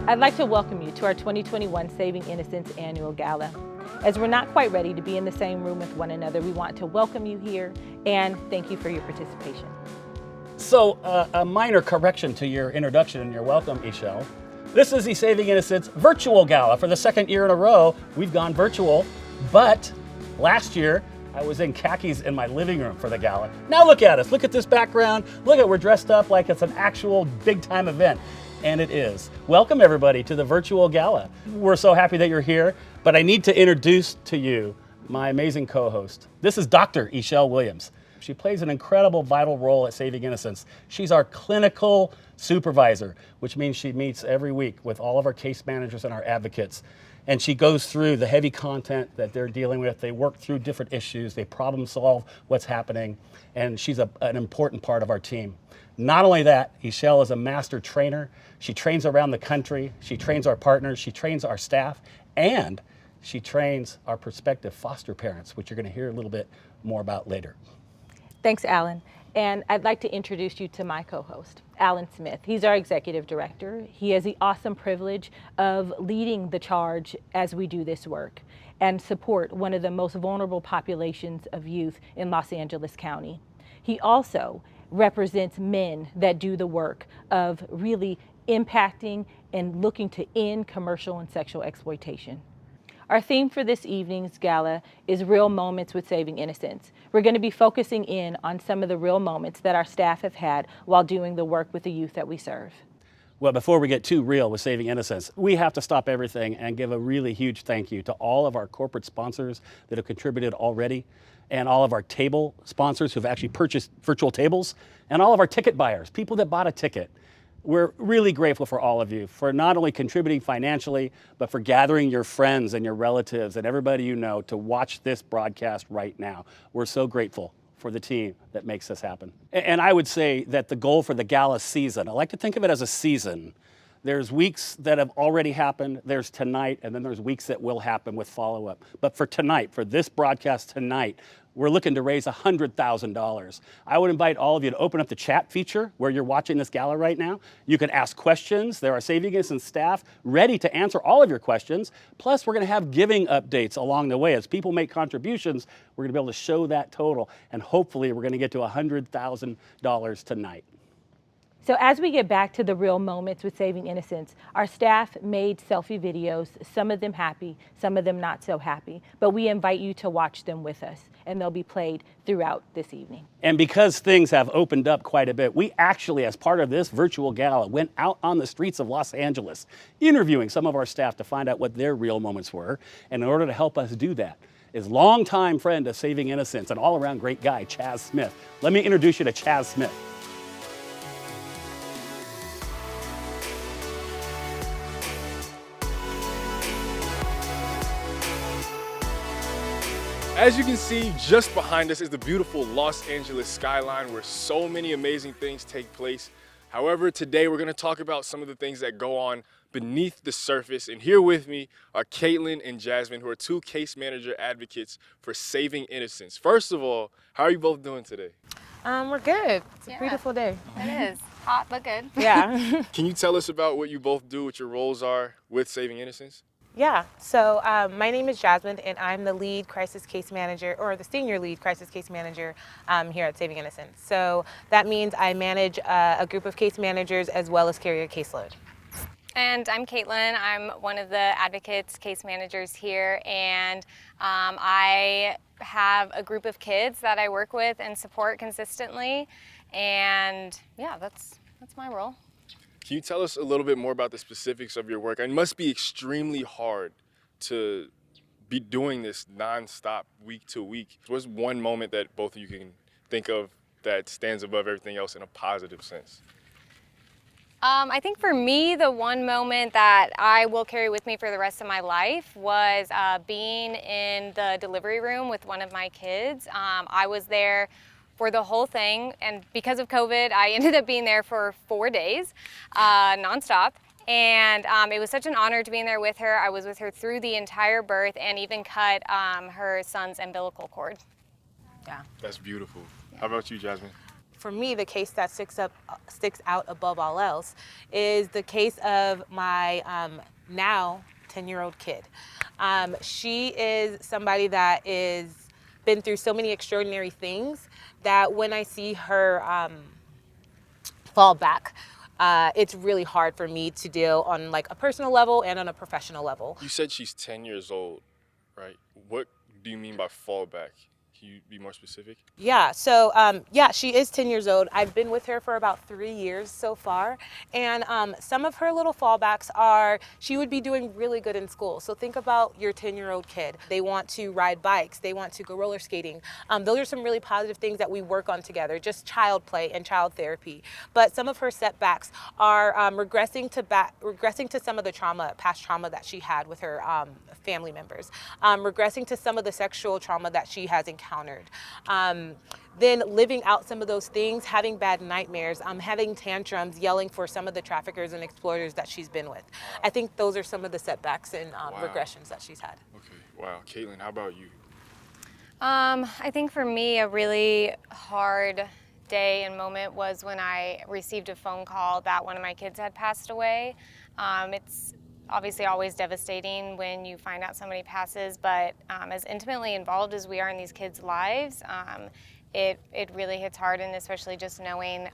I'd like to welcome you to our 2021 Saving Innocence Annual Gala. As we're not quite ready to be in the same room with one another, we want to welcome you here and thank you for your participation. So, a minor correction to your introduction and your welcome, Ishel. This is the Saving Innocence Virtual Gala. For the second year in a row, we've gone virtual, but last year, I was in khakis in my living room for the gala. Now look at us, look at this background, look at we're dressed up like it's an actual big time event. And it is. Welcome everybody to the Virtual Gala. We're so happy that you're here, but I need to introduce to you my amazing co-host. This is Dr. Ishel Williams. She plays an incredible vital role at Saving Innocence. She's our clinical supervisor, which means she meets every week with all of our case managers and our advocates. And she goes through the heavy content that they're dealing with. They work through different issues. They problem solve what's happening. And she's an important part of our team. Not only that, Ishel is a master trainer. She trains around the country. She trains our partners. She trains our staff. And she trains our prospective foster parents, which you're going to hear a little bit more about later. Thanks, Alan. And I'd like to introduce you to my co-host, Alan Smith. He's our executive director. He has the awesome privilege of leading the charge as we do this work and support one of the most vulnerable populations of youth in Los Angeles County. He also represents men that do the work of really impacting and looking to end commercial and sexual exploitation. Our theme for this evening's gala is Real Moments with Saving Innocence. We're going to be focusing in on some of the real moments that our staff have had while doing the work with the youth that we serve. Well, before we get too real with Saving Innocence, we have to stop everything and give a really huge thank you to all of our corporate sponsors that have contributed already, and all of our table sponsors who've actually purchased virtual tables, and all of our ticket buyers, people that bought a ticket. We're really grateful for all of you for not only contributing financially, but for gathering your friends and your relatives and everybody you know to watch this broadcast right now. We're so grateful for the team that makes this happen. And I would say that the goal for the gala season, I like to think of it as a season. There's weeks that have already happened, there's tonight, and then there's weeks that will happen with follow-up. But for tonight, for this broadcast tonight, we're looking to raise $100,000. I would invite all of you to open up the chat feature where you're watching this gala right now. You can ask questions. There are Saving Innocence staff ready to answer all of your questions. Plus, we're going to have giving updates along the way. As people make contributions, we're going to be able to show that total. And hopefully, we're going to get to $100,000 tonight. So as we get back to the real moments with Saving Innocence, our staff made selfie videos, some of them happy, some of them not so happy, but we invite you to watch them with us, and they'll be played throughout this evening. And because things have opened up quite a bit, we actually, as part of this virtual gala, went out on the streets of Los Angeles, interviewing some of our staff to find out what their real moments were. And in order to help us do that is longtime friend of Saving Innocence and all-around great guy, Chaz Smith. Let me introduce you to Chaz Smith. As you can see, just behind us is the beautiful Los Angeles skyline where so many amazing things take place. However, today we're going to talk about some of the things that go on beneath the surface. And here with me are Caitlin and Jasmine, who are two case manager advocates for Saving Innocence. First of all, how are you both doing today? We're good. It's a beautiful day. It is. Hot, but good. Yeah. Can you tell us about what you both do, what your roles are with Saving Innocence? Yeah. So my name is Jasmine, and I'm the lead crisis case manager, or the senior lead crisis case manager here at Saving Innocence. So that means I manage a group of case managers as well as carry a caseload. And I'm Caitlin. I'm one of the advocates, case managers here, and I have a group of kids that I work with and support consistently. And yeah, that's my role. Can you tell us a little bit more about the specifics of your work? It must be extremely hard to be doing this nonstop, week to week. What's one moment that both of you can think of that stands above everything else in a positive sense? I think for me, the one moment that I will carry with me for the rest of my life was being in the delivery room with one of my kids. I was there for the whole thing, and because of COVID, I ended up being there for 4 days, nonstop. And it was such an honor to be in there with her. I was with her through the entire birth and even cut her son's umbilical cord. Yeah. That's beautiful. How about you, Jasmine? for me, the case that sticks out above all else is the case of my now 10-year-old kid. She is somebody that is been through so many extraordinary things that when I see her fall back, it's really hard for me to deal on like a personal level and on a professional level. You said she's 10 years old, right? What do you mean by fallback? Can you be more specific? Yeah, so she is 10 years old. I've been with her for about 3 years so far. And some of her little fallbacks are she would be doing really good in school. So think about your 10-year-old kid. They want to ride bikes. They want to go roller skating. Those are some really positive things that we work on together, just child play and child therapy. But some of her setbacks are regressing to some of the past trauma that she had with her family members, regressing to some of the sexual trauma that she has encountered. Then living out some of those things, having bad nightmares, having tantrums, yelling for some of the traffickers and exploiters that she's been with. I think those are some of the setbacks and regressions that she's had. Okay, wow. Caitlin, how about you? I think for me, a really hard day and moment was when I received a phone call that one of my kids had passed away. It's obviously always devastating when you find out somebody passes, but as intimately involved as we are in these kids' lives, it really hits hard, and especially just knowing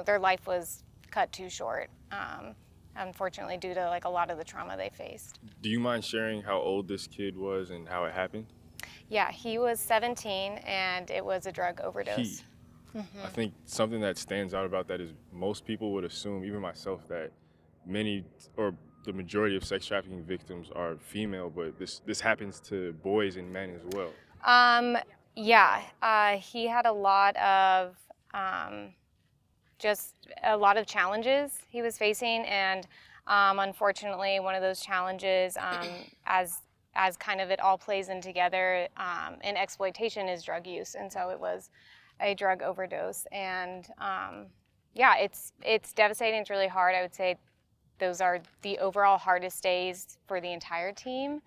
their life was cut too short, unfortunately due to like a lot of the trauma they faced. Do you mind sharing how old this kid was and how it happened? Yeah, he was 17 and it was a drug overdose. I think something that stands out about that is most people would assume, even myself, that the majority of sex trafficking victims are female, but this happens to boys and men as well. He had a lot of just a lot of challenges he was facing, and unfortunately, one of those challenges, as kind of it all plays in together, in exploitation is drug use, and so it was a drug overdose, and it's devastating. It's really hard. I would say those are the overall hardest days for the entire team.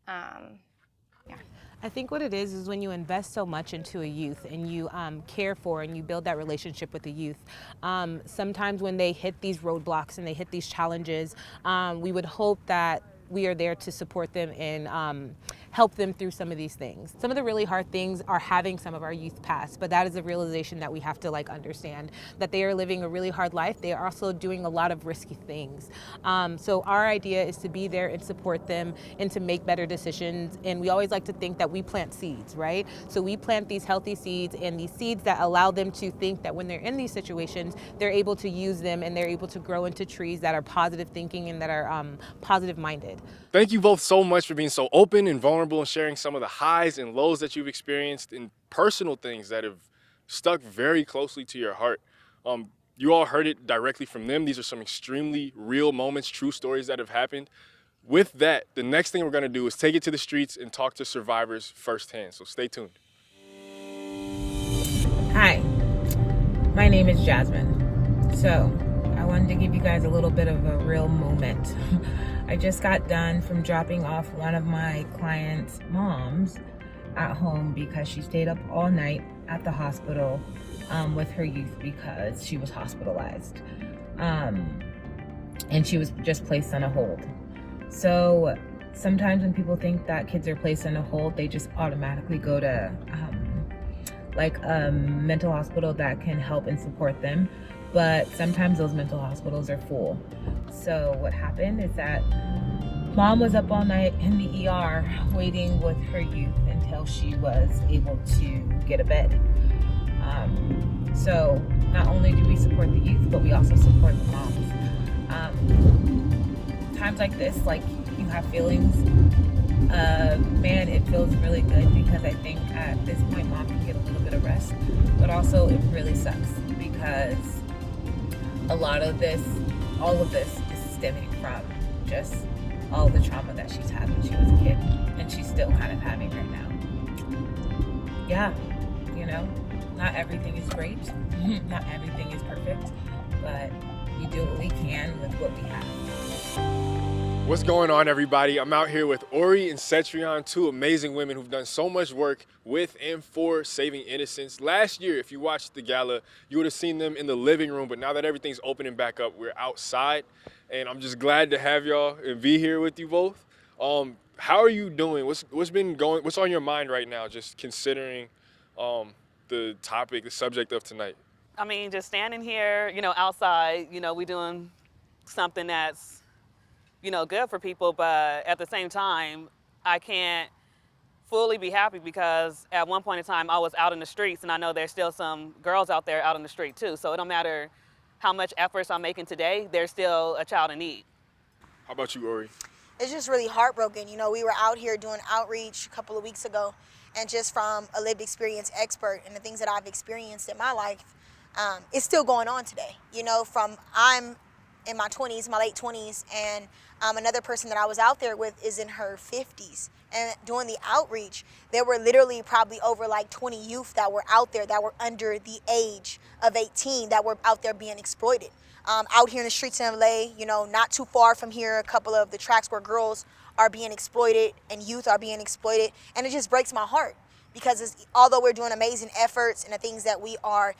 I think what it is when you invest so much into a youth and you care for and you build that relationship with the youth, sometimes when they hit these roadblocks and they hit these challenges, we would hope that we are there to support them and help them through some of these things. Some of the really hard things are having some of our youth pass, but that is a realization that we have to understand that they are living a really hard life. They are also doing a lot of risky things. So our idea is to be there and support them and to make better decisions. And we always like to think that we plant seeds, right? So we plant these healthy seeds and these seeds that allow them to think that when they're in these situations, they're able to use them and they're able to grow into trees that are positive thinking and that are positive minded. Thank you both so much for being so open and vulnerable and sharing some of the highs and lows that you've experienced and personal things that have stuck very closely to your heart. You all heard it directly from them. These are some extremely real moments, true stories that have happened. With that, the next thing we're going to do is take it to the streets and talk to survivors firsthand. So stay tuned. Hi, my name is Jasmine. So I wanted to give you guys a little bit of a real moment. I just got done from dropping off one of my clients' moms at home because she stayed up all night at the hospital with her youth because she was hospitalized. And she was just placed on a hold. So sometimes when people think that kids are placed on a hold, they just automatically go to a mental hospital that can help and support them. But sometimes those mental hospitals are full. So what happened is that mom was up all night in the ER waiting with her youth until she was able to get a bed. So not only do we support the youth, but we also support the moms. Times like this, you have feelings, man, it feels really good because I think at this point mom can get a little bit of rest, but also it really sucks because all of this is stemming from just all the trauma that she's had when she was a kid and she's still kind of having right now. Yeah, not everything is great, not everything is perfect, but we do what we can with what we have. What's going on, everybody? I'm out here with Ori and Cetrion, two amazing women who've done so much work with and for Saving Innocence. Last year, if you watched the gala, you would have seen them in the living room, but now that everything's opening back up, we're outside, and I'm just glad to have y'all and be here with you both. How are you doing? What's been going? What's on your mind right now, just considering the topic, the subject of tonight? I mean, just standing here, outside, we doing something that's good for people, but at the same time, I can't fully be happy because at one point in time, I was out in the streets, and I know there's still some girls out there out in the street too. So it don't matter how much efforts I'm making today, there's still a child in need. How about you, Ori? It's just really heartbroken. We were out here doing outreach a couple of weeks ago, and just from a lived experience expert and the things that I've experienced in my life, it's still going on today. I'm in my 20s, my late 20s, and another person that I was out there with is in her 50s. And doing the outreach, there were literally probably over like 20 youth that were out there that were under the age of 18 that were out there being exploited. Out here in the streets in LA, not too far from here, a couple of the tracks where girls are being exploited and youth are being exploited. And it just breaks my heart because although we're doing amazing efforts and the things that we are,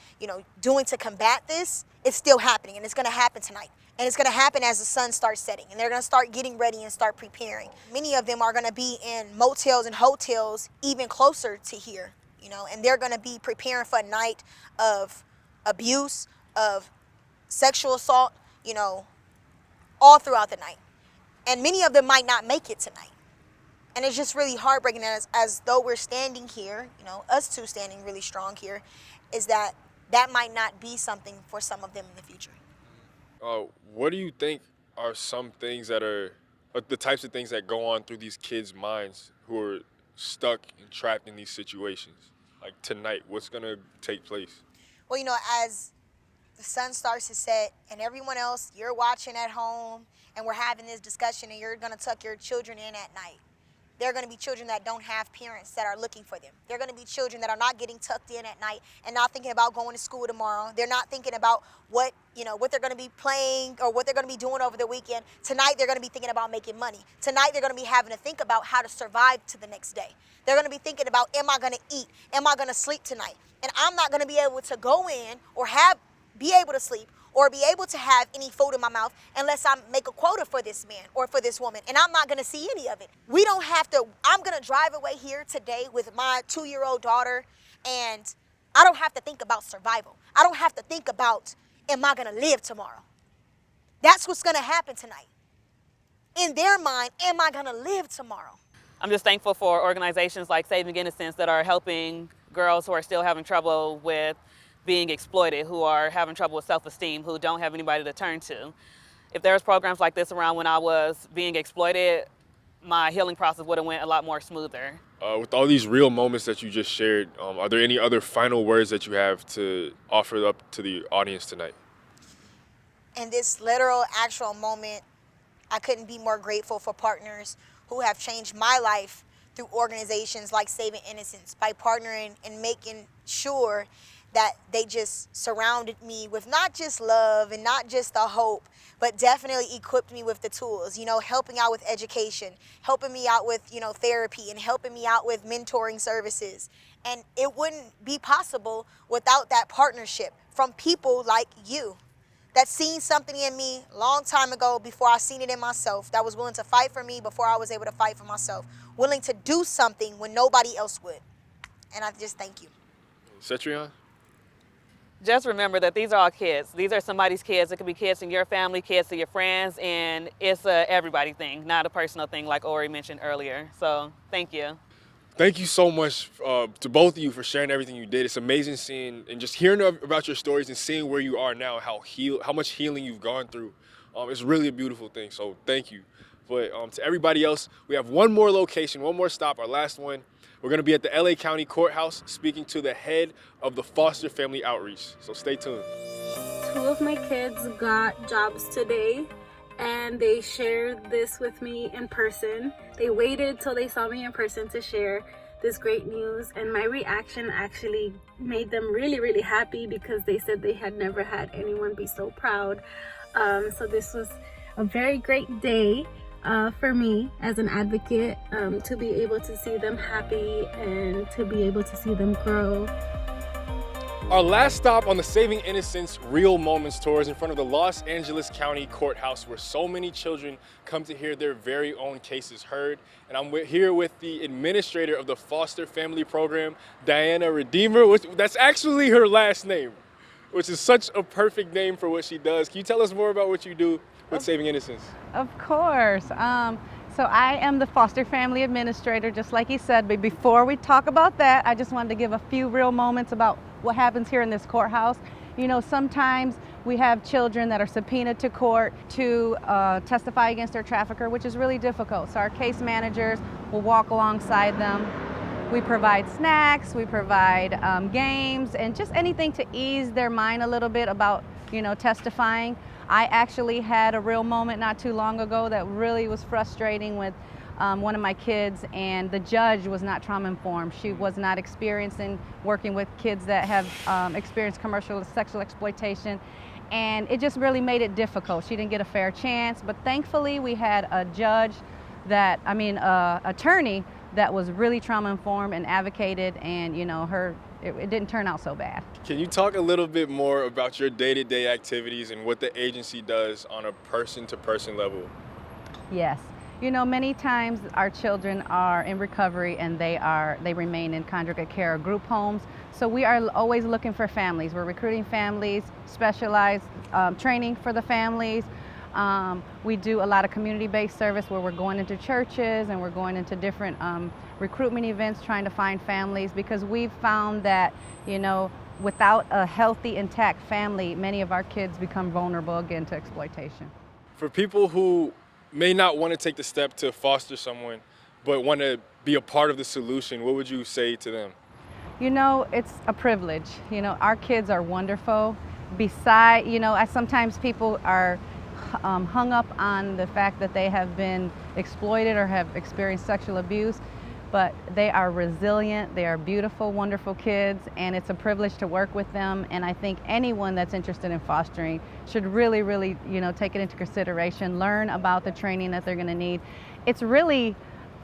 doing to combat this, it's still happening, and it's going to happen tonight. And it's going to happen as the sun starts setting, and they're going to start getting ready and start preparing. Many of them are going to be in motels and hotels even closer to here, and they're going to be preparing for a night of abuse, of sexual assault, all throughout the night. And many of them might not make it tonight. And it's just really heartbreaking as though we're standing here, us two standing really strong here, is that might not be something for some of them in the future. What do you think are some things that are the types of things that go on through these kids' minds who are stuck and trapped in these situations? Like tonight, what's going to take place? Well, as the sun starts to set and everyone else, you're watching at home and we're having this discussion and you're going to tuck your children in at night. They're going to be children that don't have parents that are looking for them. They're going to be children that are not getting tucked in at night and not thinking about going to school tomorrow. They're not thinking about what they're going to be playing or what they're going to be doing over the weekend. Tonight, they're going to be thinking about making money. Tonight, they're going to be having to think about how to survive to the next day. They're going to be thinking about, am I going to eat? Am I going to sleep tonight? And I'm not going to be able to go in or be able to sleep or be able to have any food in my mouth unless I make a quota for this man or for this woman. And I'm not going to see any of it. We don't have to. I'm going to drive away here today with my 2-year-old daughter, and I don't have to think about survival. I don't have to think about, am I going to live tomorrow? That's what's going to happen tonight. In their mind, am I going to live tomorrow? I'm just thankful for organizations like Saving Innocence that are helping girls who are still having trouble with being exploited, who are having trouble with self-esteem, who don't have anybody to turn to. If there was programs like this around when I was being exploited, my healing process would have went a lot more smoother. With all these real moments that you just shared, are there any other final words that you have to offer up to the audience tonight? In this literal, actual moment, I couldn't be more grateful for partners who have changed my life through organizations like Saving Innocence by partnering and making sure that they just surrounded me with not just love and not just the hope, but definitely equipped me with the tools, helping out with education, helping me out with, therapy, and helping me out with mentoring services. And it wouldn't be possible without that partnership from people like you that seen something in me a long time ago before I seen it in myself, that was willing to fight for me before I was able to fight for myself, willing to do something when nobody else would. And I just thank you. Cetrion? Just remember that these are all kids. These are somebody's kids. It could be kids in your family, kids to your friends, and it's a everybody thing, not a personal thing like Ori mentioned earlier. So thank you. Thank you so much to both of you for sharing everything you did. It's amazing seeing and just hearing about your stories and seeing where you are now, how much healing you've gone through. It's really a beautiful thing, so thank you. But to everybody else, we have one more location, one more stop, our last one. We're going to be at the LA County Courthouse speaking to the head of the Foster Family Outreach. So stay tuned. 2 of my kids got jobs today, and they shared this with me in person. They waited till they saw me in person to share this great news, and my reaction actually made them really, really happy because they said they had never had anyone be so proud. So this was a very great day. for me as an advocate, to be able to see them happy and to be able to see them grow. Our last stop on the Saving Innocence Real Moments tour is in front of the Los Angeles County Courthouse, where so many children come to hear their very own cases heard. And I'm here with the administrator of the Foster Family Program, Diana Redeemer. That's actually her last name, which is such a perfect name for what she does. Can you tell us more about what you do with Saving Innocence? Of course. So I am the foster family administrator, just like he said. But before we talk about that, I just wanted to give a few real moments about what happens here in this courthouse. You know, sometimes we have children that are subpoenaed to court to testify against their trafficker, which is really difficult. So our case managers will walk alongside them. We provide snacks, we provide games, and just anything to ease their mind a little bit about, you know, testifying. I actually had a real moment not too long ago that really was frustrating with one of my kids, and the judge was not trauma informed. She was not experiencing working with kids that have experienced commercial sexual exploitation, and it just really made it difficult. She didn't get a fair chance, but thankfully we had a judge that, attorney that was really trauma informed and advocated, and you know, it didn't turn out so bad. Can you talk a little bit more about your day-to-day activities and what the agency does on a person-to-person level? Yes. You know, many times our children are in recovery and they remain in congregate care or group homes. So we are always looking for families. We're recruiting families, specialized training for the families. We do a lot of community-based service where we're going into churches and we're going into different recruitment events trying to find families, because we've found that, you know, without a healthy, intact family, many of our kids become vulnerable again to exploitation. For people who may not want to take the step to foster someone, but want to be a part of the solution, what would you say to them? You know, it's a privilege. You know, our kids are wonderful. Sometimes people are hung up on the fact that they have been exploited or have experienced sexual abuse, but they are resilient, they are beautiful, wonderful kids, and it's a privilege to work with them. And I think anyone that's interested in fostering should really, really, you know, take it into consideration, learn about the training that they're gonna need. It's really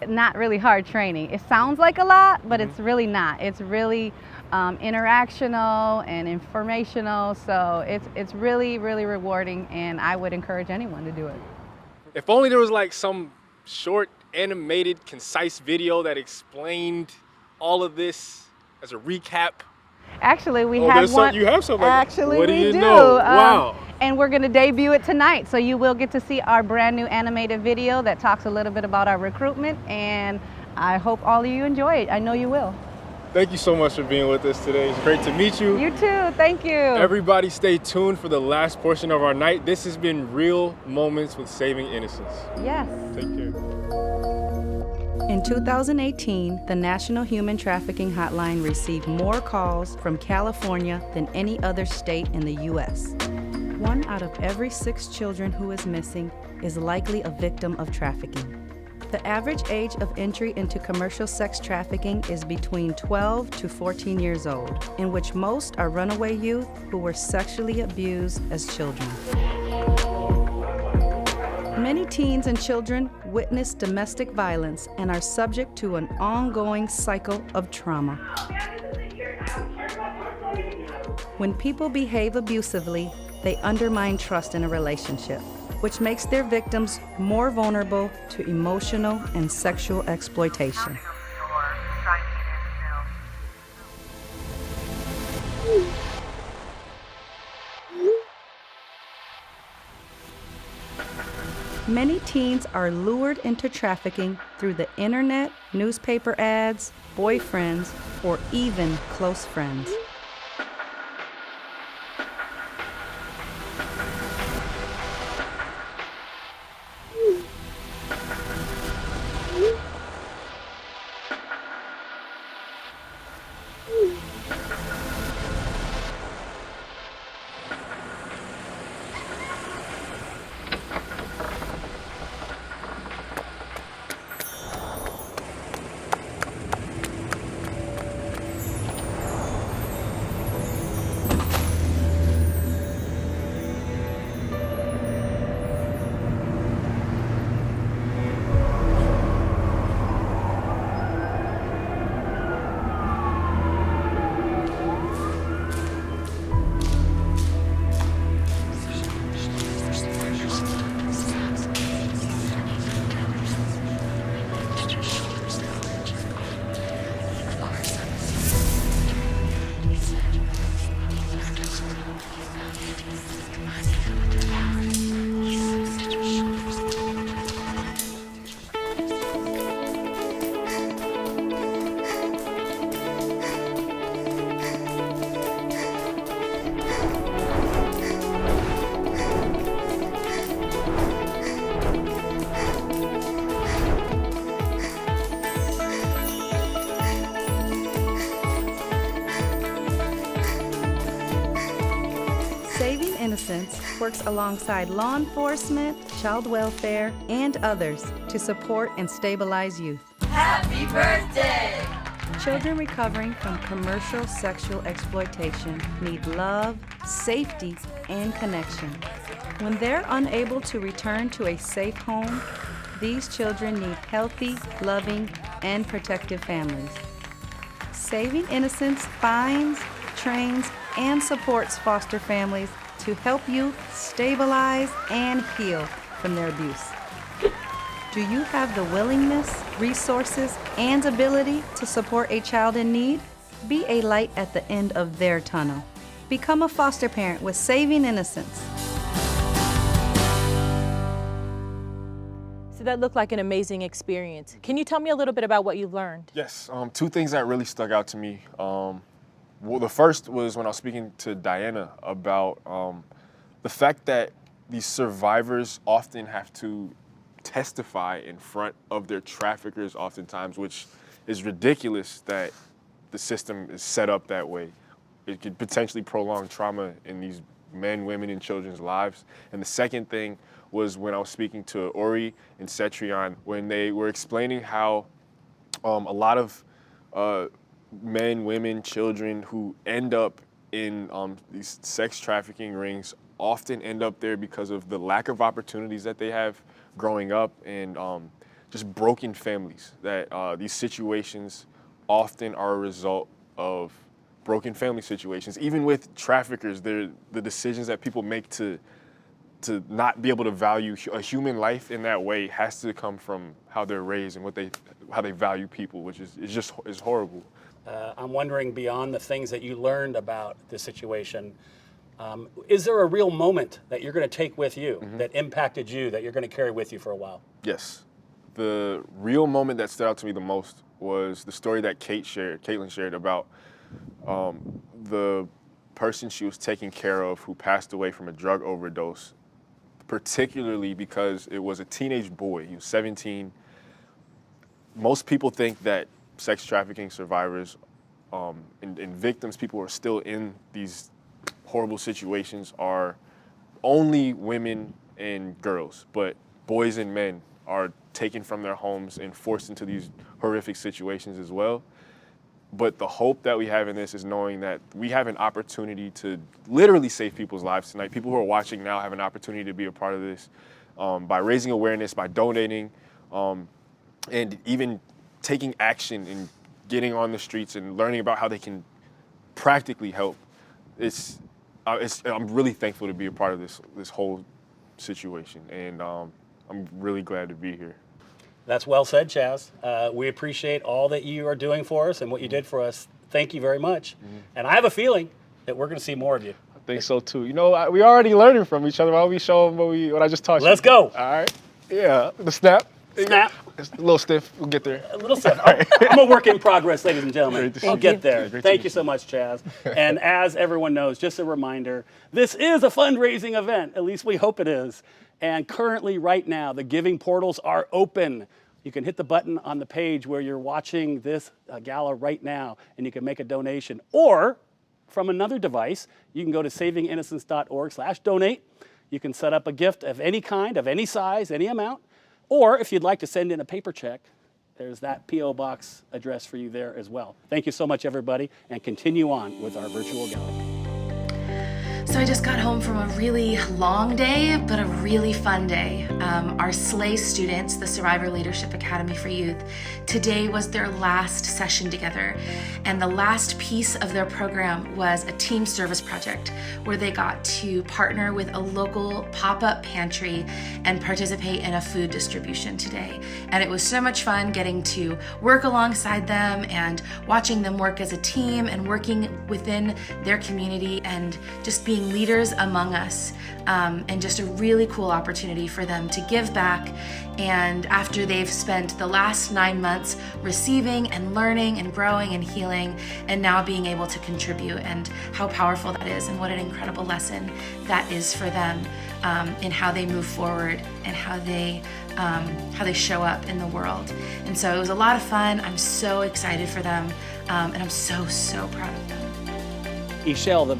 not really hard training. It sounds like a lot, but it's really not. It's really interactional and informational, so it's really, really rewarding, and I would encourage anyone to do it. If only there was like some short, animated, concise video that explained all of this as a recap. Actually, we have one. You have something. Actually, what do we you do. know? Wow. And we're going to debut it tonight, so you will get to see our brand new animated video that talks a little bit about our recruitment, and I hope all of you enjoy it. I know you will. Thank you so much for being with us today. It's great to meet you. You too. Thank you. Everybody stay tuned for the last portion of our night. This has been Real Moments with Saving Innocence. Yes. Take care. In 2018, the National Human Trafficking Hotline received more calls from California than any other state in the U.S. 1 out of every 6 children who is missing is likely a victim of trafficking. The average age of entry into commercial sex trafficking is between 12 to 14 years old, in which most are runaway youth who were sexually abused as children. Many teens and children witness domestic violence and are subject to an ongoing cycle of trauma. When people behave abusively, they undermine trust in a relationship, which makes their victims more vulnerable to emotional and sexual exploitation. Many teens are lured into trafficking through the internet, newspaper ads, boyfriends, or even close friends. Saving Innocence works alongside law enforcement, child welfare, and others to support and stabilize youth. Happy birthday! Children recovering from commercial sexual exploitation need love, safety, and connection. When they're unable to return to a safe home, these children need healthy, loving, and protective families. Saving Innocence finds, trains, and supports foster families to help youth stabilize and heal from their abuse. Do you have the willingness, resources, and ability to support a child in need? Be a light at the end of their tunnel. Become a foster parent with Saving Innocence. So that looked like an amazing experience. Can you tell me a little bit about what you learned? Yes, two things that really stuck out to me. Well, the first was when I was speaking to Diana about the fact that these survivors often have to testify in front of their traffickers oftentimes, which is ridiculous that the system is set up that way. It could potentially prolong trauma in these men, women, and children's lives. And the second thing was when I was speaking to Ori and Cetrion, when they were explaining how a lot of men, women, children who end up in these sex trafficking rings often end up there because of the lack of opportunities that they have growing up and just broken families. That these situations often are a result of broken family situations. Even with traffickers, the decisions that people make to not be able to value a human life in that way has to come from how they're raised and how they value people, which is horrible. I'm wondering, beyond the things that you learned about the situation, is there a real moment that you're going to take with you that impacted you, that you're going to carry with you for a while? Yes. The real moment that stood out to me the most was the story that Caitlin shared about the person she was taking care of who passed away from a drug overdose, particularly because it was a teenage boy. He was 17. Most people think that sex trafficking survivors and victims, people who are still in these horrible situations, are only women and girls, but boys and men are taken from their homes and forced into these horrific situations as well. But the hope that we have in this is knowing that we have an opportunity to literally save people's lives tonight. People who are watching now have an opportunity to be a part of this by raising awareness, by donating, and even taking action and getting on the streets and learning about how they can practically help. I'm really thankful to be a part of this whole situation, and I'm really glad to be here. That's well said, Chaz. We appreciate all that you are doing for us and what you did for us. Thank you very much. And I have a feeling that we're going to see more of you. I think so too. You know, we already learning from each other. Why don't we show them what I just taught you? Let's go. All right. Yeah, the snap. Snap. It's a little stiff. We'll get there. A little stiff. I'm a work in progress, ladies and gentlemen. I'll get there. Great to Thank meet you so much, Chaz. And as everyone knows, just a reminder, this is a fundraising event. At least we hope it is. And currently, right now, the giving portals are open. You can hit the button on the page where you're watching this gala right now, and you can make a donation. Or from another device, you can go to savinginnocence.org/donate. You can set up a gift of any kind, of any size, any amount. Or if you'd like to send in a paper check, there's that P.O. Box address for you there as well. Thank you so much, everybody, and continue on with our virtual gala. So I just got home from a really long day, but a really fun day. Our SLAY students, the Survivor Leadership Academy for Youth, today was their last session together. And the last piece of their program was a team service project where they got to partner with a local pop-up pantry and participate in a food distribution today. And it was so much fun getting to work alongside them and watching them work as a team and working within their community and just being being leaders among us, and just a really cool opportunity for them to give back. And after they've spent the last 9 months receiving and learning and growing and healing, and now being able to contribute, and how powerful that is, and what an incredible lesson that is for them in how they move forward and how they show up in the world. And so it was a lot of fun. I'm so excited for them, and I'm so proud of them. Ishel,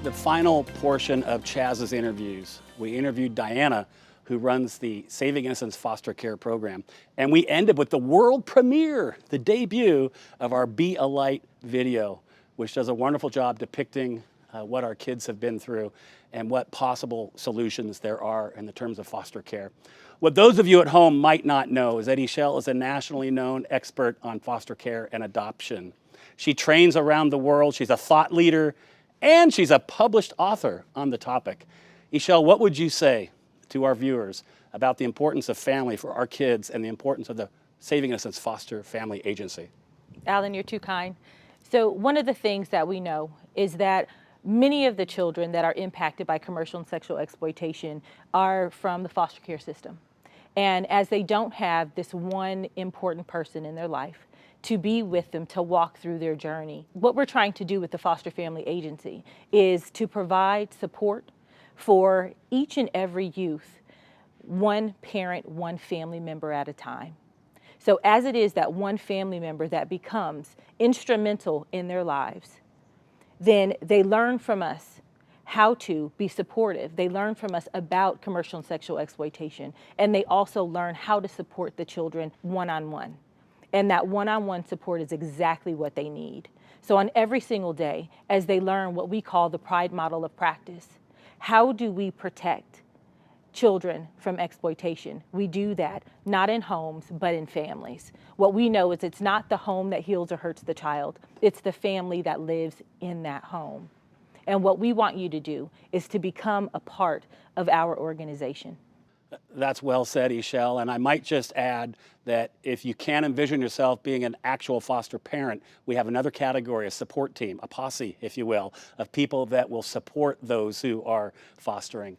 the final portion of Chaz's interviews, we interviewed Diana, who runs the Saving Innocence foster care program. And we ended with the world premiere, the debut of our Be a Light video, which does a wonderful job depicting what our kids have been through and what possible solutions there are in the terms of foster care. What those of you at home might not know is that Ishel is a nationally known expert on foster care and adoption. She trains around the world, she's a thought leader, and she's a published author on the topic. Ishel, what would you say to our viewers about the importance of family for our kids and the importance of the Saving Innocence Foster Family Agency? Alan, you're too kind. So one of the things that we know is that many of the children that are impacted by commercial and sexual exploitation are from the foster care system. And as they don't have this one important person in their life to be with them, to walk through their journey, what we're trying to do with the Foster Family Agency is to provide support for each and every youth, one parent, one family member at a time. So as it is that one family member that becomes instrumental in their lives, then they learn from us how to be supportive. They learn from us about commercial and sexual exploitation, and they also learn how to support the children one-on-one. And that one-on-one support is exactly what they need. So on every single day, as they learn what we call the PRIDE model of practice, how do we protect children from exploitation? We do that not in homes, but in families. What we know is it's not the home that heals or hurts the child, it's the family that lives in that home. And what we want you to do is to become a part of our organization. That's well said, Ishel. And I might just add that if you can't envision yourself being an actual foster parent, we have another category, a support team, a posse, if you will, of people that will support those who are fostering.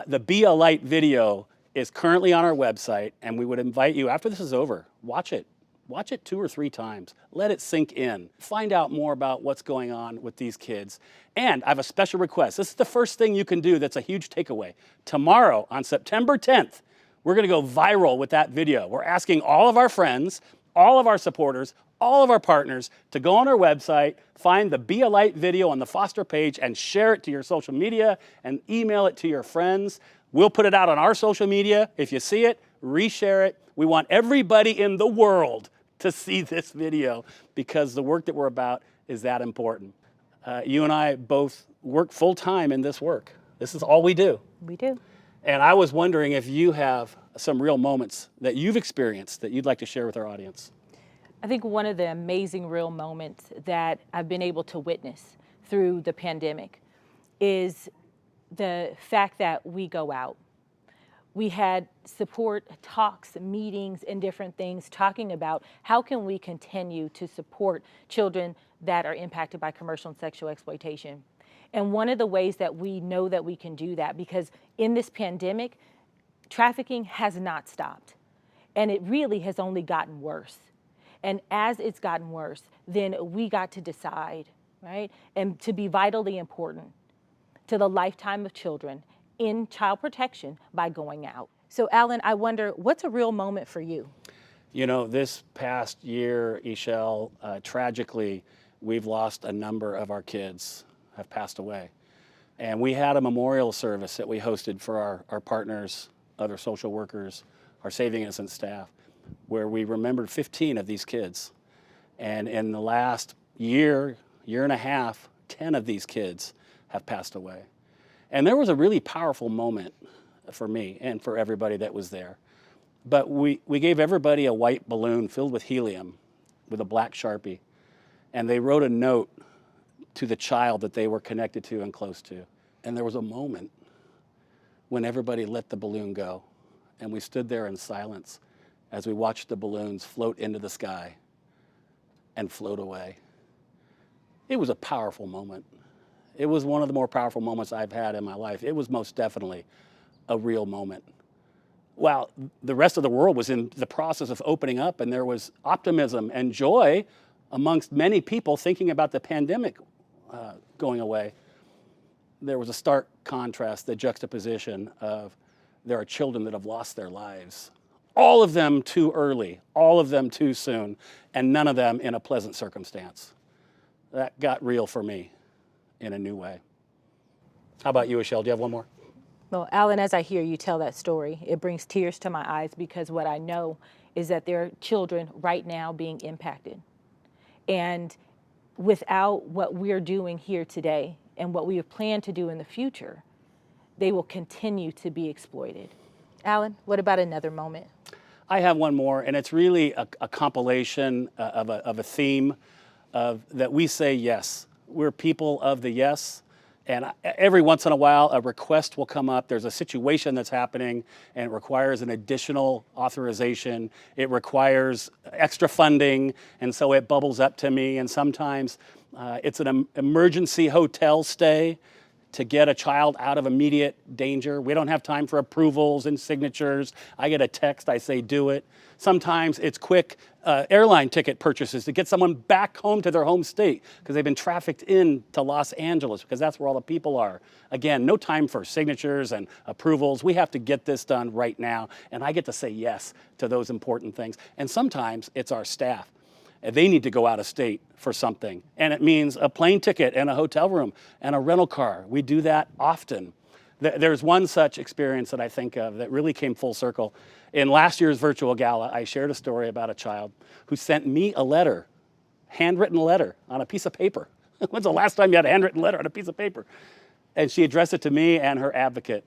The Be a Light video is currently on our website, and we would invite you, after this is over, watch it. Watch it 2 or 3 times. Let it sink in. Find out more about what's going on with these kids. And I have a special request. This is the first thing you can do that's a huge takeaway. Tomorrow, on September 10th, we're going to go viral with that video. We're asking all of our friends, all of our supporters, all of our partners to go on our website, find the Be a Light video on the foster page, and share it to your social media and email it to your friends. We'll put it out on our social media. If you see it, reshare it. We want everybody in the world to see this video because the work that we're about is that important. You and I both work full-time in this work. This is all we do. We do. And I was wondering if you have some real moments that you've experienced that you'd like to share with our audience. I think one of the amazing real moments that I've been able to witness through the pandemic is the fact that we go out. We had support talks, meetings, and different things talking about how can we continue to support children that are impacted by commercial and sexual exploitation. And one of the ways that we know that we can do that, because in this pandemic, trafficking has not stopped, and it really has only gotten worse. And as it's gotten worse, then we got to decide, right, and to be vitally important to the lifetime of children in child protection by going out. So Alan, I wonder, what's a real moment for you? You know, this past year, Ishel, tragically, we've lost a number of our kids have passed away. And we had a memorial service that we hosted for our partners, other social workers, our Saving Innocence staff, where we remembered 15 of these kids. And in the last year and a half, 10 of these kids have passed away. And there was a really powerful moment for me and for everybody that was there. But we gave everybody a white balloon filled with helium with a black Sharpie. And they wrote a note to the child that they were connected to and close to. And there was a moment when everybody let the balloon go. And we stood there in silence as we watched the balloons float into the sky and float away. It was a powerful moment. It was one of the more powerful moments I've had in my life. It was most definitely a real moment. While the rest of the world was in the process of opening up, and there was optimism and joy amongst many people thinking about the pandemic going away, there was a stark contrast, the juxtaposition of there are children that have lost their lives. All of them too early, all of them too soon, and none of them in a pleasant circumstance. That got real for me in a new way. How about you, Michelle? Do you have one more? Well, Alan, as I hear you tell that story, it brings tears to my eyes because what I know is that there are children right now being impacted. And without what we're doing here today and what we have planned to do in the future, they will continue to be exploited. Alan, what about another moment? I have one more, and it's really a compilation of a theme of that we say yes. We're people of the yes. And every once in a while, a request will come up. There's a situation that's happening, and it requires an additional authorization. It requires extra funding, and so it bubbles up to me. And sometimes it's an emergency hotel stay to get a child out of immediate danger. We don't have time for approvals and signatures. I get a text, I say, do it. Sometimes it's quick airline ticket purchases to get someone back home to their home state because they've been trafficked in to Los Angeles because that's where all the people are. Again, no time for signatures and approvals. We have to get this done right now. And I get to say yes to those important things. And sometimes it's our staff. They need to go out of state for something. And it means a plane ticket and a hotel room and a rental car. We do that often. There's one such experience that I think of that really came full circle. In last year's Virtual Gala, I shared a story about a child who sent me a letter, handwritten letter on a piece of paper. When's the last time you had a handwritten letter on a piece of paper? And she addressed it to me and her advocate.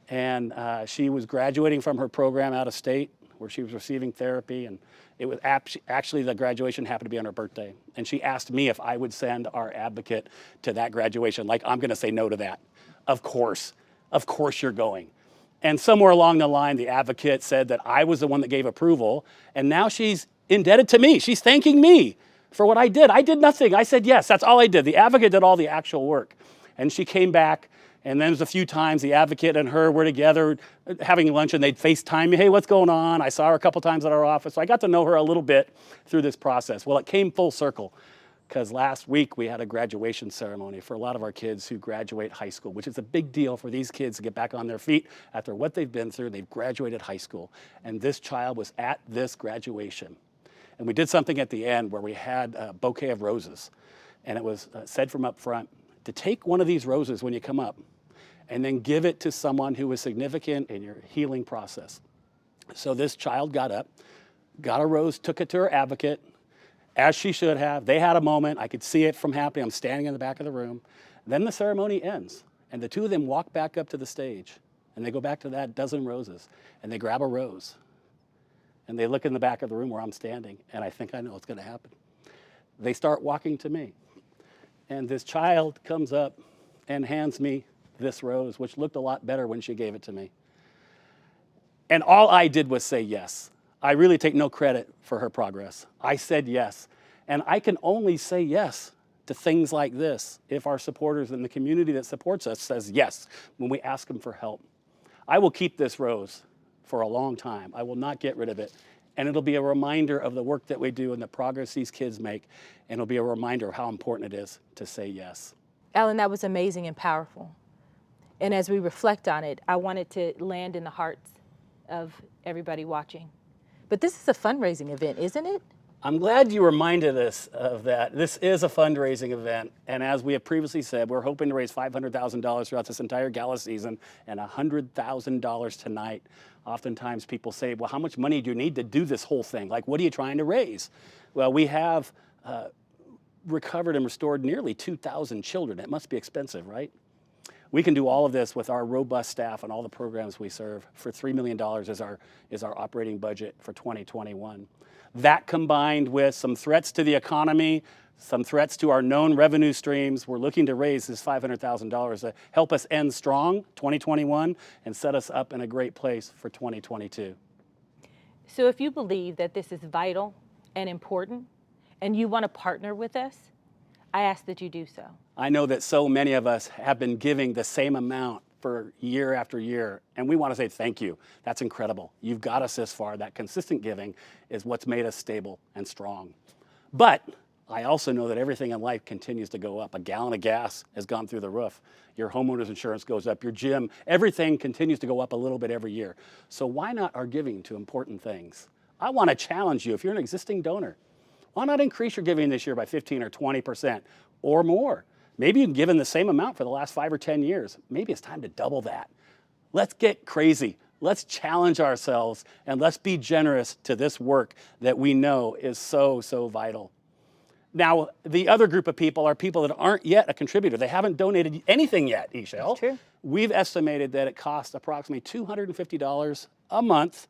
And she was graduating from her program out of state where she was receiving therapy, and it was actually the graduation happened to be on her birthday. And she asked me if I would send our advocate to that graduation. Like, I'm gonna say no to that. Of course you're going. And somewhere along the line, the advocate said that I was the one that gave approval, and now she's indebted to me. She's thanking me for what I did. I did nothing. I said yes, that's all I did. The advocate did all the actual work. And she came back, and then there's a few times the advocate and her were together having lunch, and they'd FaceTime me, hey, what's going on? I saw her a couple times at our office. So I got to know her a little bit through this process. Well, it came full circle because last week we had a graduation ceremony for a lot of our kids who graduate high school, which is a big deal for these kids to get back on their feet after what they've been through. They've graduated high school. And this child was at this graduation. And we did something at the end where we had a bouquet of roses. And it was said from up front to take one of these roses when you come up and then give it to someone who was significant in your healing process. So this child got up, got a rose, took it to her advocate, as she should have. They had a moment. I could see it from happening. I'm standing in the back of the room. Then the ceremony ends, and the two of them walk back up to the stage, and they go back to that dozen roses, and they grab a rose, and they look in the back of the room where I'm standing, and I think I know what's going to happen. They start walking to me, and this child comes up and hands me this rose, which looked a lot better when she gave it to me. And all I did was say yes. I really take no credit for her progress. I said yes. And I can only say yes to things like this if our supporters and the community that supports us says yes when we ask them for help. I will keep this rose for a long time. I will not get rid of it. And it'll be a reminder of the work that we do and the progress these kids make. And it'll be a reminder of how important it is to say yes. Alan, that was amazing and powerful. And as we reflect on it, I want it to land in the hearts of everybody watching. But this is a fundraising event, isn't it? I'm glad you reminded us of that. This is a fundraising event. And as we have previously said, we're hoping to raise $500,000 throughout this entire gala season and $100,000 tonight. Oftentimes people say, well, how much money do you need to do this whole thing? Like, what are you trying to raise? Well, we have recovered and restored nearly 2,000 children. It must be expensive, right? We can do all of this with our robust staff and all the programs we serve for $3 million is our operating budget for 2021. That combined with some threats to the economy, some threats to our known revenue streams, we're looking to raise this $500,000 to help us end strong 2021 and set us up in a great place for 2022. So if you believe that this is vital and important and you want to partner with us, I ask that you do so. I know that so many of us have been giving the same amount for year after year, and we want to say thank you. That's incredible. You've got us this far. That consistent giving is what's made us stable and strong. But I also know that everything in life continues to go up. A gallon of gas has gone through the roof. Your homeowner's insurance goes up, your gym, everything continues to go up a little bit every year. So why not our giving to important things? I want to challenge you, if you're an existing donor, why not increase your giving this year by 15 or 20% or more? Maybe you've given the same amount for the last 5 or 10 years. Maybe it's time to double that. Let's get crazy. Let's challenge ourselves and let's be generous to this work that we know is so, so vital. Now, the other group of people are people that aren't yet a contributor. They haven't donated anything yet, Ishel. That's true. We've estimated that it costs approximately $250 a month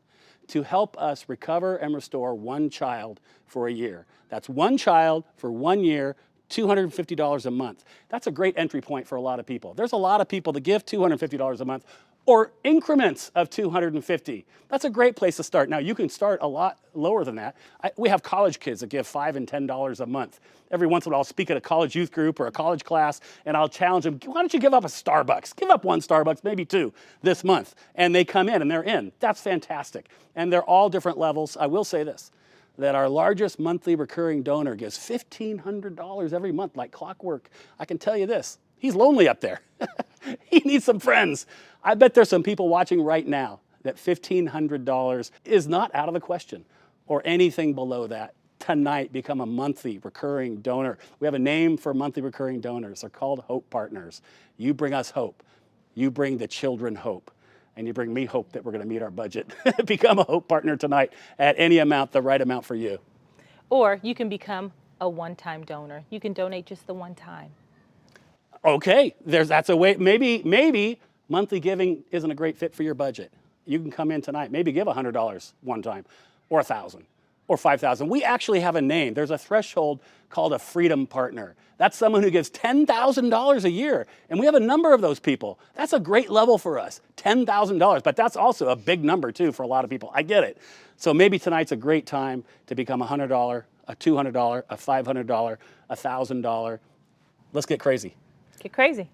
to help us recover and restore one child for a year. That's one child for 1 year, $250 a month. That's a great entry point for a lot of people. There's a lot of people that give $250 a month or increments of $250. That's a great place to start. Now, you can start a lot lower than that. We have college kids that give $5 and $10 a month. Every once in a while, I'll speak at a college youth group or a college class, and I'll challenge them, why don't you give up a Starbucks? Give up one Starbucks, maybe two this month. And they come in and they're in. That's fantastic. And they're all different levels. I will say this, that our largest monthly recurring donor gives $1,500 every month like clockwork. I can tell you this, he's lonely up there. He needs some friends. I bet there's some people watching right now that $1,500 is not out of the question, or anything below that. Tonight, become a monthly recurring donor. We have a name for monthly recurring donors. They're called Hope Partners. You bring us hope. You bring the children hope. And you bring me hope that we're going to meet our budget. Become a Hope Partner tonight at any amount, the right amount for you. Or you can become a one-time donor. You can donate just the one time. Okay, that's a way. Maybe monthly giving isn't a great fit for your budget. You can come in tonight, maybe give $100 one time, or $1,000, or $5,000. We actually have a name. There's a threshold called a Freedom Partner. That's someone who gives $10,000 a year, and we have a number of those people. That's a great level for us, $10,000, but that's also a big number too for a lot of people. I get it. So maybe tonight's a great time to become a $100, a $200, a $500, a $1,000. Let's get crazy. Get crazy.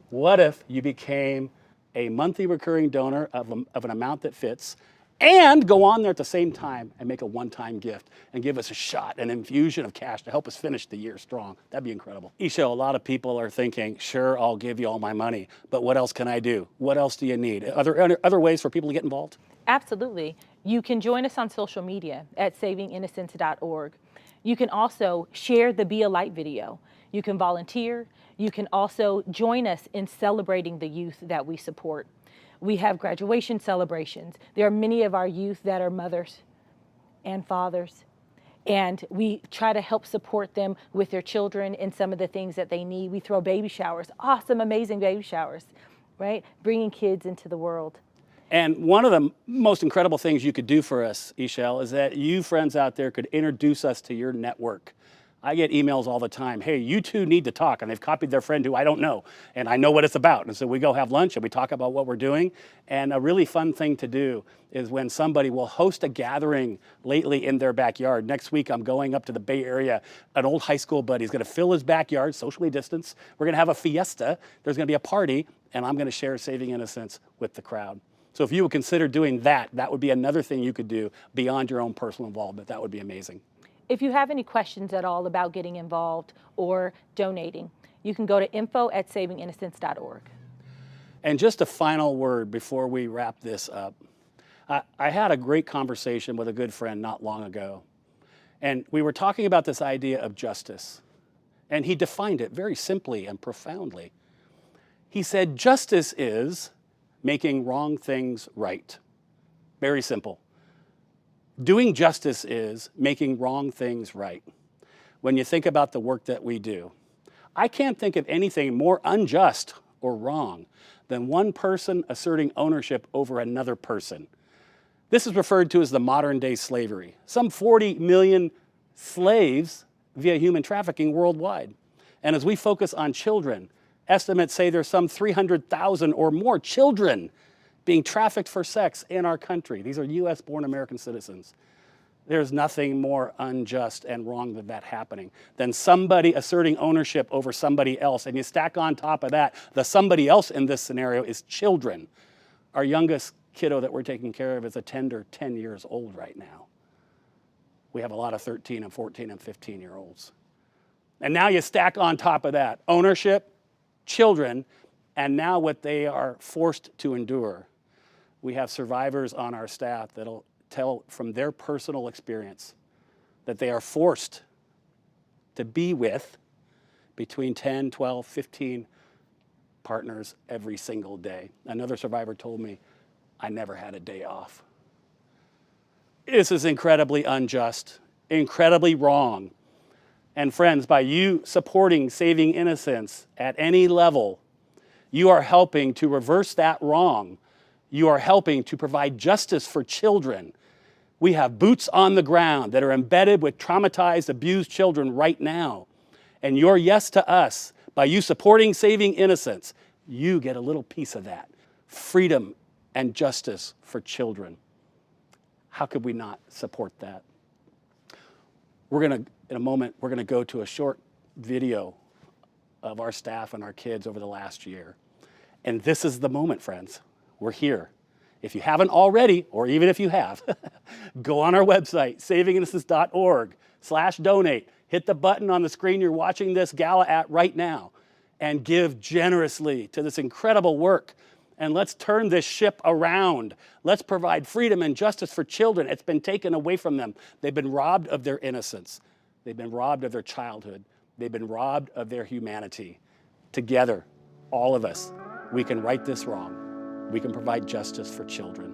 What if you became a monthly recurring donor of an amount that fits, and go on there at the same time and make a one-time gift and give us a shot, an infusion of cash to help us finish the year strong? That'd be incredible. Isha, a lot of people are thinking, sure, I'll give you all my money, but what else can I do? What else do you need? Are there other ways for people to get involved? Absolutely. You can join us on social media at savinginnocence.org. You can also share the Be a Light video. You can volunteer. You can also join us in celebrating the youth that we support. We have graduation celebrations. There are many of our youth that are mothers and fathers, and we try to help support them with their children in some of the things that they need. We throw baby showers, awesome, amazing baby showers, right? Bringing kids into the world. And one of the most incredible things you could do for us, Ishel, is that you friends out there could introduce us to your network. I get emails all the time, hey, you two need to talk, and they've copied their friend who I don't know, and I know what it's about. And so we go have lunch and we talk about what we're doing. And a really fun thing to do is when somebody will host a gathering lately in their backyard. Next week, I'm going up to the Bay Area. An old high school buddy's gonna fill his backyard, socially distanced. We're gonna have a fiesta. There's gonna be a party, and I'm gonna share Saving Innocence with the crowd. So if you would consider doing that, that would be another thing you could do beyond your own personal involvement. That would be amazing. If you have any questions at all about getting involved or donating, you can go to info@savinginnocence.org. And just a final word before we wrap this up. I had a great conversation with a good friend not long ago, and we were talking about this idea of justice. And he defined it very simply and profoundly. He said, justice is making wrong things right. Very simple. Doing justice is making wrong things right. When you think about the work that we do, I can't think of anything more unjust or wrong than one person asserting ownership over another person. This is referred to as the modern day slavery. Some 40 million slaves via human trafficking worldwide. And as we focus on children, estimates say there's some 300,000 or more children being trafficked for sex in our country. These are US-born American citizens. There's nothing more unjust and wrong than that happening, than somebody asserting ownership over somebody else. And you stack on top of that, the somebody else in this scenario is children. Our youngest kiddo that we're taking care of is a tender 10 years old right now. We have a lot of 13 and 14 and 15-year-olds. And now you stack on top of that ownership, children, and now what they are forced to endure. We have survivors on our staff that'll tell from their personal experience that they are forced to be with between 10, 12, 15 partners every single day. Another survivor told me, I never had a day off. This is incredibly unjust, incredibly wrong. And friends, by you supporting Saving Innocence at any level, you are helping to reverse that wrong. You are helping to provide justice for children. We have boots on the ground that are embedded with traumatized, abused children right now. And your yes to us, by you supporting Saving Innocence, you get a little piece of that. Freedom and justice for children. How could we not support that? In a moment, we're gonna go to a short video of our staff and our kids over the last year. And this is the moment, friends. We're here. If you haven't already, or even if you have, go on our website, savinginnocence.org/donate. Hit the button on the screen you're watching this gala at right now and give generously to this incredible work. And let's turn this ship around. Let's provide freedom and justice for children. It's been taken away from them. They've been robbed of their innocence. They've been robbed of their childhood. They've been robbed of their humanity. Together, all of us, we can right this wrong. We can provide justice for children.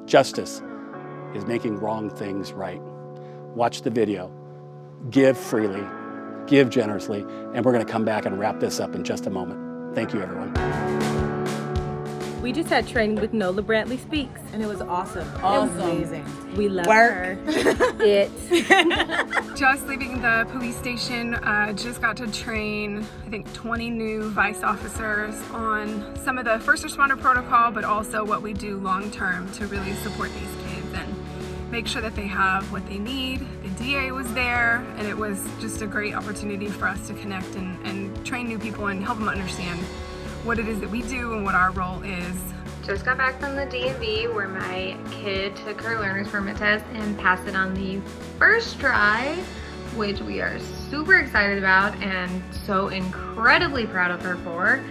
Justice is making wrong things right. Watch the video. Give freely. Give generously. And we're going to come back and wrap this up in just a moment. Thank you, everyone. We just had training with Nola Brantley Speaks, and it was awesome. It was amazing. We love her. Just leaving the police station, just got to train, I think, 20 new vice officers on some of the first responder protocol, but also what we do long term to really support these kids and make sure that they have what they need. The DA was there, and it was just a great opportunity for us to connect and train new people and help them understand what it is that we do and what our role is. Just got back from the DMV where my kid took her learner's permit test and passed it on the first try, which we are super excited about and so incredibly proud of her for.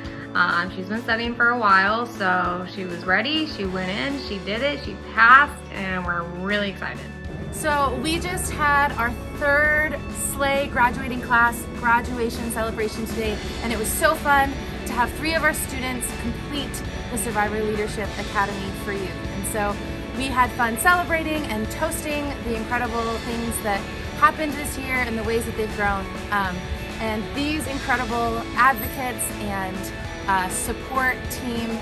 She's been studying for a while, so she was ready, she went in, she did it, she passed, and we're really excited. So we just had our third SLAY graduating class graduation celebration today, and it was so fun to have 3 of our students complete the Survivor Leadership Academy for Youth. And so we had fun celebrating and toasting the incredible things that happened this year and the ways that they've grown. And these incredible advocates and support team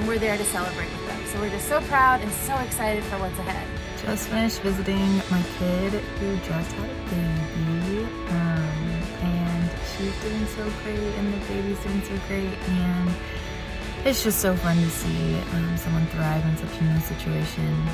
were there to celebrate with them. So we're just so proud and so excited for what's ahead. Just finished visiting my kid who just had a baby, and she's doing so great and the baby's doing so great, and it's just so fun to see someone thrive in such a new situation.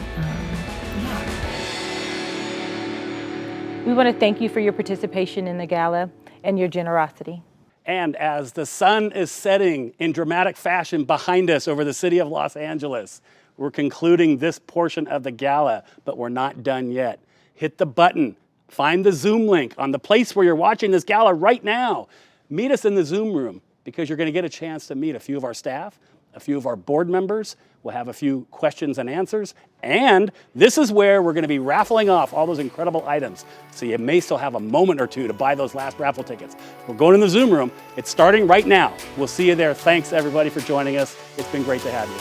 We want to thank you for your participation in the gala and your generosity. And as the sun is setting in dramatic fashion behind us over the city of Los Angeles, we're concluding this portion of the gala, but we're not done yet. Hit the button, find the Zoom link on the place where you're watching this gala right now. Meet us in the Zoom room because you're going to get a chance to meet a few of our staff, a few of our board members. We'll have a few questions and answers. And this is where we're going to be raffling off all those incredible items. So you may still have a moment or two to buy those last raffle tickets. We're going in the Zoom room. It's starting right now. We'll see you there. Thanks everybody for joining us. It's been great to have you.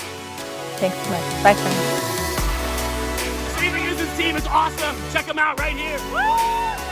Thanks so much. Bye, friends. Saving Innocence team is awesome. Check them out right here. Woo!